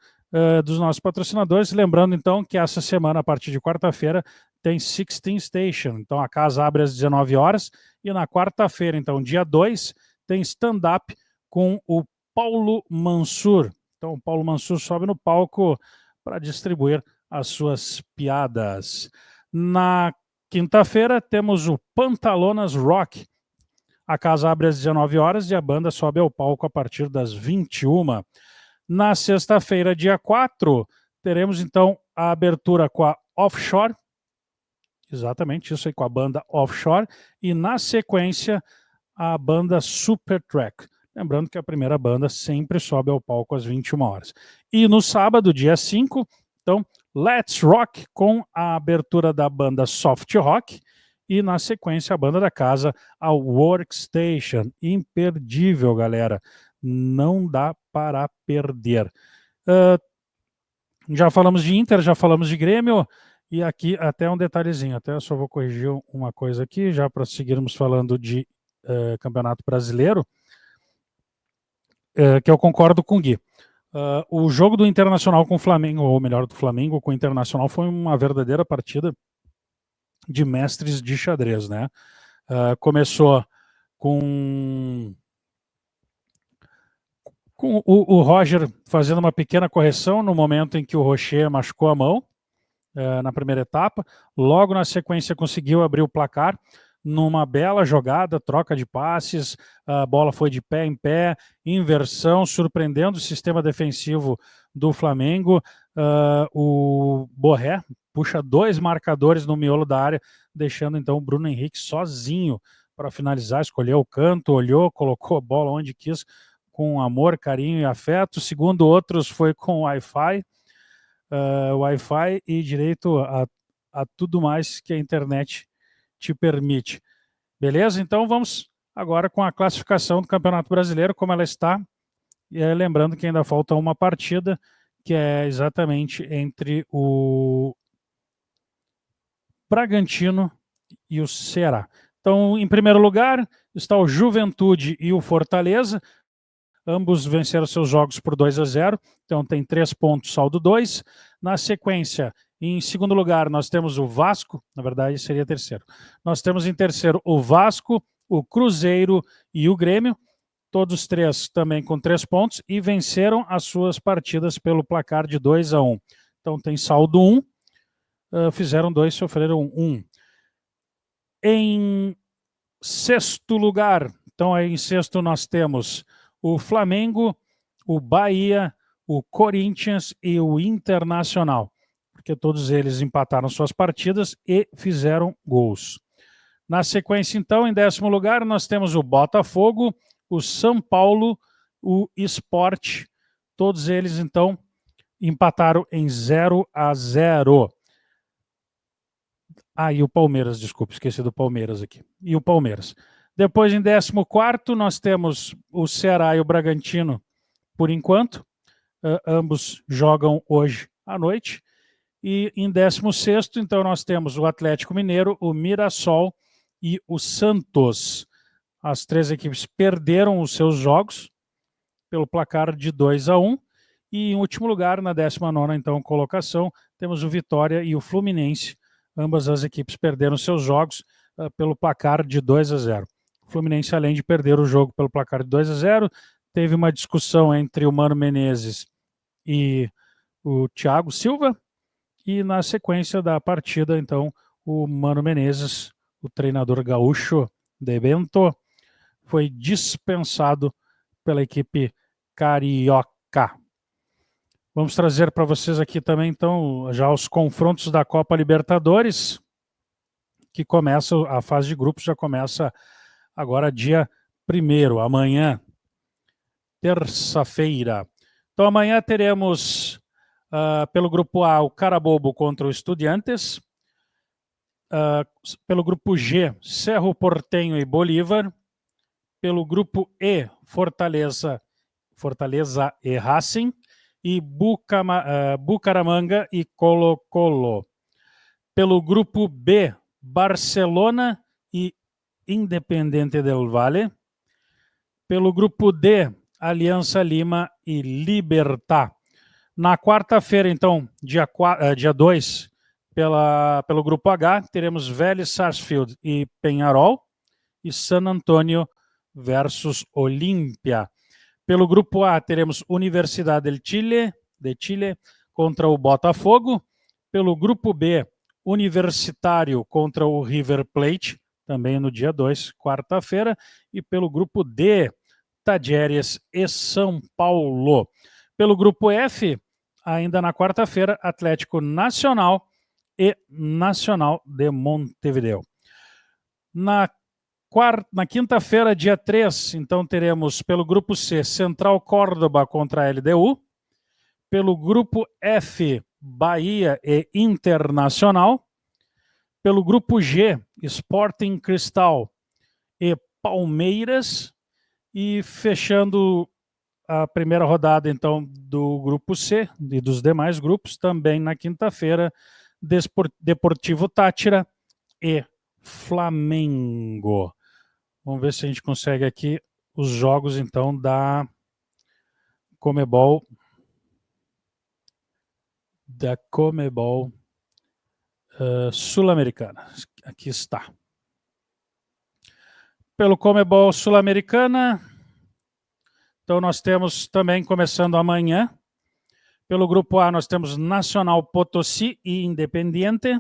dos nossos patrocinadores, lembrando então que essa semana, a partir de quarta-feira, tem 16 Station, então a casa abre às 19 horas e na quarta-feira, então dia 2, tem stand-up com o Paulo Mansur. Então o Paulo Mansur sobe no palco para distribuir as suas piadas. Na quinta-feira temos o Pantalonas Rock. A casa abre às 19 horas e a banda sobe ao palco a partir das 21. Na sexta-feira, dia 4, teremos então a abertura com a Offshore. Exatamente, isso aí, com a banda Offshore. E na sequência, a banda Supertrack. Lembrando que a primeira banda sempre sobe ao palco às 21 horas. E no sábado, dia 5, então, Let's Rock com a abertura da banda Soft Rock. E na sequência, a banda da casa, a Workstation. Imperdível, galera. Não dá para perder. Já falamos de Inter, já falamos de Grêmio. E aqui até um detalhezinho, até eu só vou corrigir uma coisa aqui, já para seguirmos falando de Campeonato Brasileiro, que eu concordo com o Gui. O jogo do Internacional com o Flamengo, ou melhor, do Flamengo com o Internacional, foi uma verdadeira partida de mestres de xadrez, né? Começou com o Roger fazendo uma pequena correção no momento em que o Rocher machucou a mão, na primeira etapa. Logo na sequência conseguiu abrir o placar numa bela jogada, troca de passes, a bola foi de pé em pé, inversão, surpreendendo o sistema defensivo do Flamengo. O Borré puxa 2 marcadores no miolo da área, deixando então o Bruno Henrique sozinho para finalizar, escolheu o canto, olhou, colocou a bola onde quis, com amor, carinho e afeto. Segundo outros, foi com Wi-Fi e direito a tudo mais que a internet te permite. Beleza? Então vamos agora com a classificação do Campeonato Brasileiro, como ela está. E lembrando que ainda falta uma partida, que é exatamente entre o Bragantino e o Ceará. Então, em primeiro lugar, está o Juventude e o Fortaleza. Ambos venceram seus jogos por 2-0, então tem 3 pontos, saldo 2. Na sequência, em segundo lugar, nós temos o Vasco, na verdade seria terceiro. Nós temos em terceiro o Vasco, o Cruzeiro e o Grêmio, todos 3 também com 3 pontos, e venceram as suas partidas pelo placar de 2-1. Então tem saldo 1, fizeram 2, sofreram 1. Em sexto lugar, então aí em sexto nós temos o Flamengo, o Bahia, o Corinthians e o Internacional, porque todos eles empataram suas partidas e fizeram gols. Na sequência, então, em 10º lugar, nós temos o Botafogo, o São Paulo, o Sport. Todos eles, então, empataram em 0-0. E o Palmeiras, desculpa, esqueci do Palmeiras aqui. E o Palmeiras. Depois, em 14º, nós temos o Ceará e o Bragantino, por enquanto. Ambos jogam hoje à noite. E em 16º, então, nós temos o Atlético Mineiro, o Mirassol e o Santos. As 3 equipes perderam os seus jogos pelo placar de 2-1. E em último lugar, na 19ª, então, colocação, temos o Vitória e o Fluminense. Ambas as equipes perderam seus jogos pelo placar de 2-0. O Fluminense, além de perder o jogo pelo placar de 2-0, teve uma discussão entre o Mano Menezes e o Thiago Silva. E na sequência da partida, então, o Mano Menezes, o treinador gaúcho de Bento, foi dispensado pela equipe carioca. Vamos trazer para vocês aqui também, então, já os confrontos da Copa Libertadores, que começa, a fase de grupos já começa agora dia 1º, amanhã, terça-feira. Então amanhã teremos, pelo grupo A, o Carabobo contra o Estudiantes, pelo grupo G, Cerro Porteño e Bolívar, pelo grupo E, Fortaleza e Racing, e Bucaramanga e Colo-Colo. Pelo grupo B, Barcelona e Independiente del Valle. Pelo grupo D, Aliança Lima e Libertad. Na quarta-feira, então, dia 2, pelo grupo H, teremos Vélez Sarsfield e Peñarol e San Antonio versus Olímpia. Pelo grupo A, teremos Universidade de Chile contra o Botafogo. Pelo grupo B, Universitário contra o River Plate, também no dia 2, quarta-feira. E pelo grupo D, Tajeres e São Paulo. Pelo grupo F, ainda na quarta-feira, Atlético Nacional e Nacional de Montevideo. Na quinta-feira, dia 3, então teremos pelo grupo C, Central Córdoba contra a LDU. Pelo grupo F, Bahia e Internacional. Pelo grupo G, Sporting Cristal e Palmeiras. E fechando a primeira rodada, então, do grupo C e dos demais grupos, também na quinta-feira, Deportivo Táchira e Flamengo. Vamos ver se a gente consegue aqui os jogos, então, da Comebol. Sul-Americana. Aqui está. Pelo Comebol Sul-Americana, então nós temos também, começando amanhã, pelo grupo A nós temos Nacional Potosí e Independiente.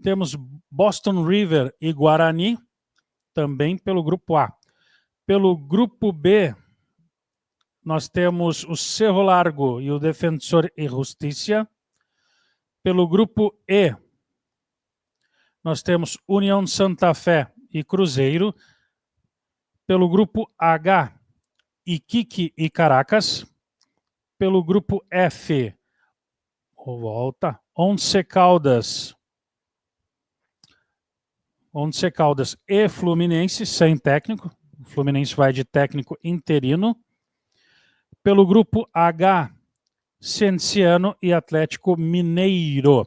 Temos Boston River e Guarani, também pelo grupo A. Pelo grupo B, nós temos o Cerro Largo e o Defensor e Justicia. Pelo grupo E, nós temos União Santa Fé e Cruzeiro. Pelo grupo H, Iquique e Caracas. Pelo grupo F, Once Caldas e Fluminense, sem técnico. O Fluminense vai de técnico interino. Pelo grupo H, Cienciano e Atlético Mineiro.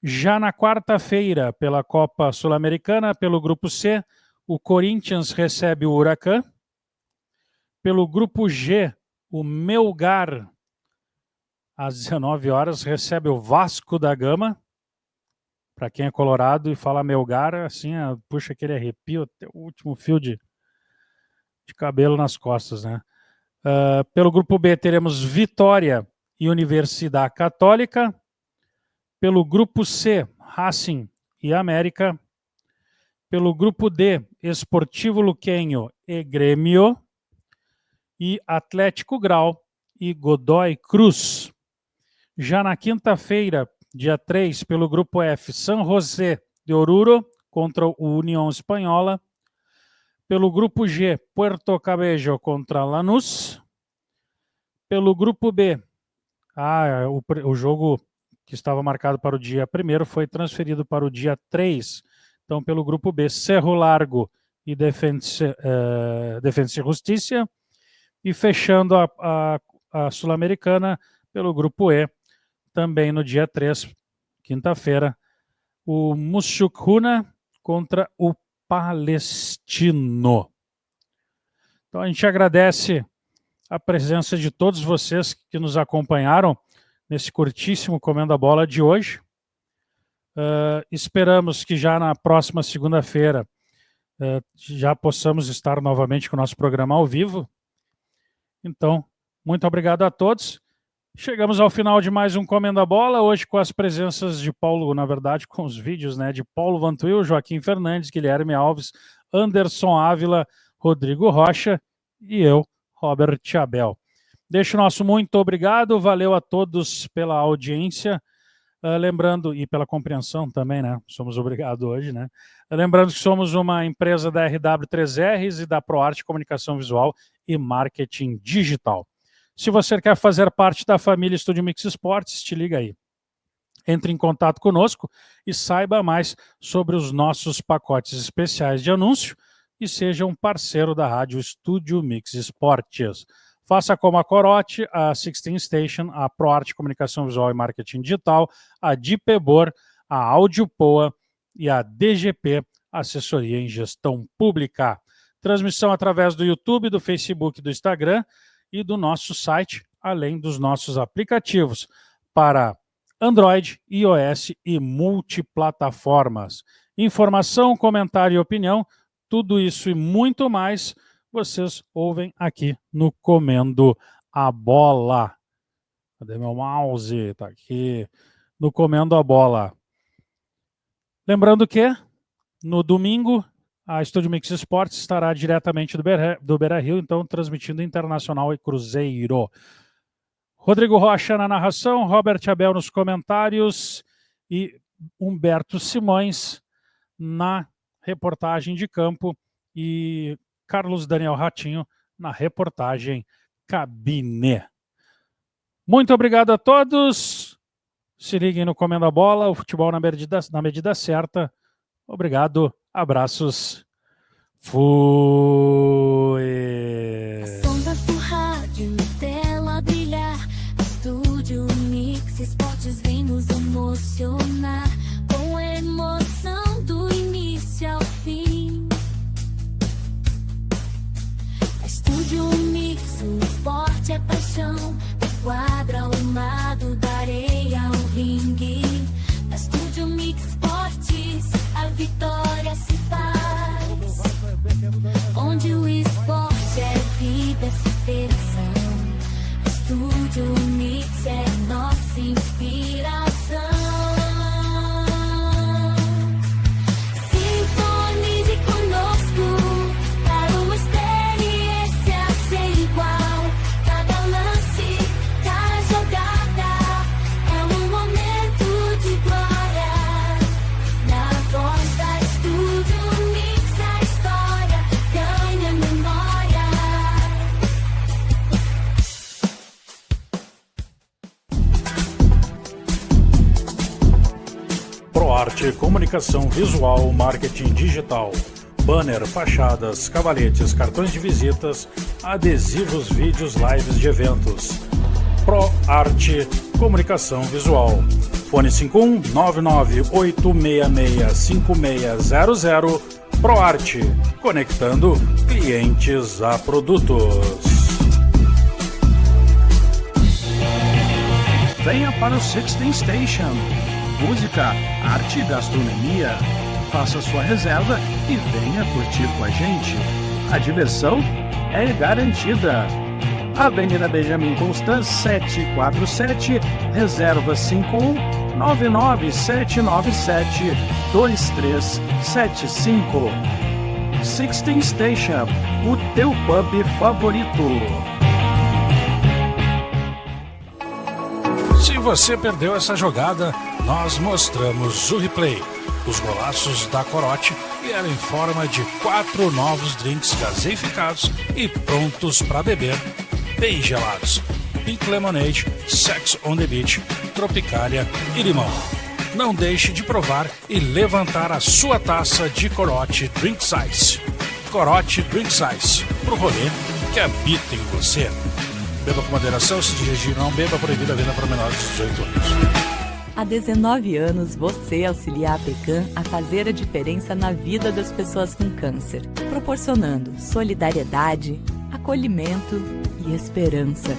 Já na quarta-feira, pela Copa Sul-Americana, pelo grupo C, o Corinthians recebe o Huracan. Pelo grupo G, o Melgar, às 19 horas, recebe o Vasco da Gama. Para quem é colorado e fala Melgar, assim, puxa aquele arrepio, até o último fio de cabelo nas costas, né? Pelo grupo B, teremos Vitória e Universidade Católica. Pelo grupo C, Racing e América. Pelo grupo D, Esportivo Luquenho e Grêmio. E Atlético Grau e Godoy Cruz. Já na quinta-feira, dia 3, pelo grupo F, San José de Oruro contra o União Espanhola. Pelo grupo G, Puerto Cabello contra Lanús. Pelo grupo B, o jogo que estava marcado para o dia 1º foi transferido para o dia 3. Então, pelo grupo B, Cerro Largo e Defensa e Justiça. E fechando a Sul-Americana, pelo grupo E, também no dia 3, quinta-feira, o Mushuk-Runa contra o Palestino. Então, a gente agradece a presença de todos vocês que nos acompanharam nesse curtíssimo Comendo a Bola de hoje. Esperamos que já na próxima segunda-feira já possamos estar novamente com o nosso programa ao vivo. Então, muito obrigado a todos. Chegamos ao final de mais um Comendo a Bola, hoje com as presenças de Paulo, na verdade com os vídeos, né, de Paulo Vantuil, Joaquim Fernandes, Guilherme Alves, Anderson Ávila, Rodrigo Rocha e eu, Robert Abel. Deixo o nosso muito obrigado, valeu a todos pela audiência, lembrando, e pela compreensão também, né, somos obrigados hoje, né, lembrando que somos uma empresa da RW3Rs e da ProArt Comunicação Visual e Marketing Digital. Se você quer fazer parte da família Estúdio Mix Esportes, te liga aí. Entre em contato conosco e saiba mais sobre os nossos pacotes especiais de anúncio e seja um parceiro da rádio Estúdio Mix Esportes. Faça como a Corote, a 16 Station, a ProArt Comunicação Visual e Marketing Digital, a Dipebor, a Audiopoa e a DGP, Assessoria em Gestão Pública. Transmissão através do YouTube, do Facebook, do Instagram e do nosso site, além dos nossos aplicativos para Android, iOS e multiplataformas. Informação, comentário e opinião, tudo isso e muito mais, vocês ouvem aqui no Comendo a Bola. Cadê meu mouse? Tá aqui. No Comendo a Bola. Lembrando que, no domingo, a Estúdio Mix Esportes estará diretamente do Beira-Rio, então transmitindo Internacional e Cruzeiro. Rodrigo Rocha na narração, Robert Abel nos comentários e Humberto Simões na reportagem de campo e Carlos Daniel Ratinho na reportagem cabine. Muito obrigado a todos. Se liguem no Comendo a Bola, o futebol na medida certa. Obrigado. Abraços. Fui. As ondas do rádio na tela brilhar. Estúdio Mix Esportes vem nos emocionar. Com a emoção do início ao fim. Estúdio Mix, o esporte é paixão. Do quadro ao lado, da areia ao ringue. Na Estúdio Mix Esportes, a vitória se faz. Onde o esporte é vida, é superação. Estúdio Mix é nossa inspiração. Sintonize conosco para uma experiência sem igual. Cada lance, cada jogada é um momento de glória. Na voz da Estúdio Mix a história ganha memória. ProArt Comunicação Visual, Marketing Digital. Banner, fachadas, cavalhetes, cartões de visitas, adesivos, vídeos, lives de eventos. ProArt Comunicação Visual. Fone 51-99866-5600. ProArt, conectando clientes a produtos. Venha para o 16 Station. Música, arte e gastronomia. Faça sua reserva e venha curtir com a gente. A diversão é garantida. Avenida Benjamin Constant 747, reserva 51-99797-2375. 16 Station, o teu pub favorito. Se você perdeu essa jogada, nós mostramos o replay. Os golaços da Corote vieram em forma de 4 novos drinks gaseificados e prontos para beber, bem gelados. Pink Lemonade, Sex on the Beach, Tropicália e Limão. Não deixe de provar e levantar a sua taça de Corote Drink Size. Corote Drink Size, pro rolê que habita em você. Beba com moderação, se dirigir não beba, proibida a venda para menores de 18 anos. Há 19 anos, você auxilia a APECAM a fazer a diferença na vida das pessoas com câncer, proporcionando solidariedade, acolhimento e esperança.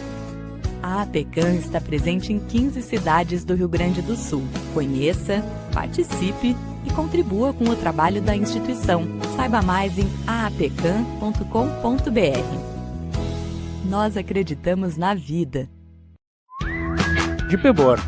A APECAM está presente em 15 cidades do Rio Grande do Sul. Conheça, participe e contribua com o trabalho da instituição. Saiba mais em aapecam.com.br. Nós acreditamos na vida. Dipebor.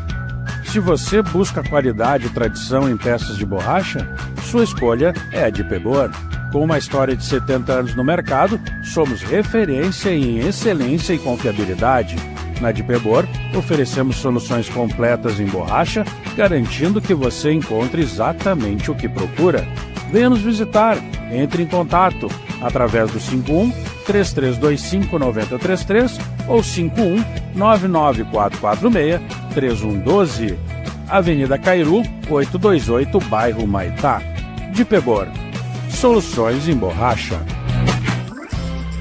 Se você busca qualidade e tradição em peças de borracha, sua escolha é a Dipebor. Com uma história de 70 anos no mercado, somos referência em excelência e confiabilidade. Na Dipebor, oferecemos soluções completas em borracha, garantindo que você encontre exatamente o que procura. Venha nos visitar, entre em contato através do 51-3325-9033 ou 51-99446-3112. Avenida Cairu, 828, bairro Maitá. Dipebor. Soluções em borracha.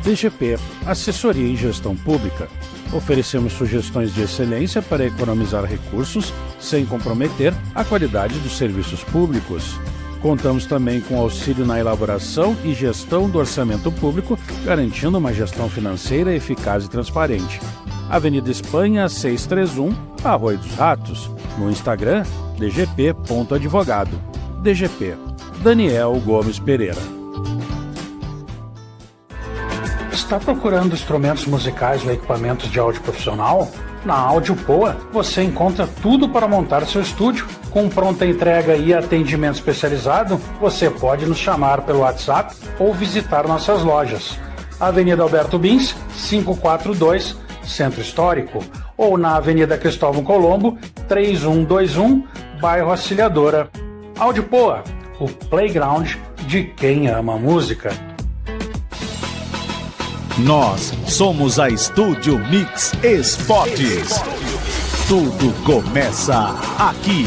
DGP, Assessoria em Gestão Pública. Oferecemos sugestões de excelência para economizar recursos sem comprometer a qualidade dos serviços públicos. Contamos também com auxílio na elaboração e gestão do orçamento público, garantindo uma gestão financeira eficaz e transparente. Avenida Espanha, 631, Arroio dos Ratos. No Instagram, dgp.advogado. DGP, Daniel Gomes Pereira. Está procurando instrumentos musicais ou equipamentos de áudio profissional? Na Áudio Poa, você encontra tudo para montar seu estúdio. Com pronta entrega e atendimento especializado, você pode nos chamar pelo WhatsApp ou visitar nossas lojas. Avenida Alberto Bins, 542, Centro Histórico, ou na Avenida Cristóvão Colombo, 3121, Bairro Auxiliadora. Áudio Poa, o playground de quem ama música. Nós somos a Estúdio Mix Esportes. Tudo começa aqui.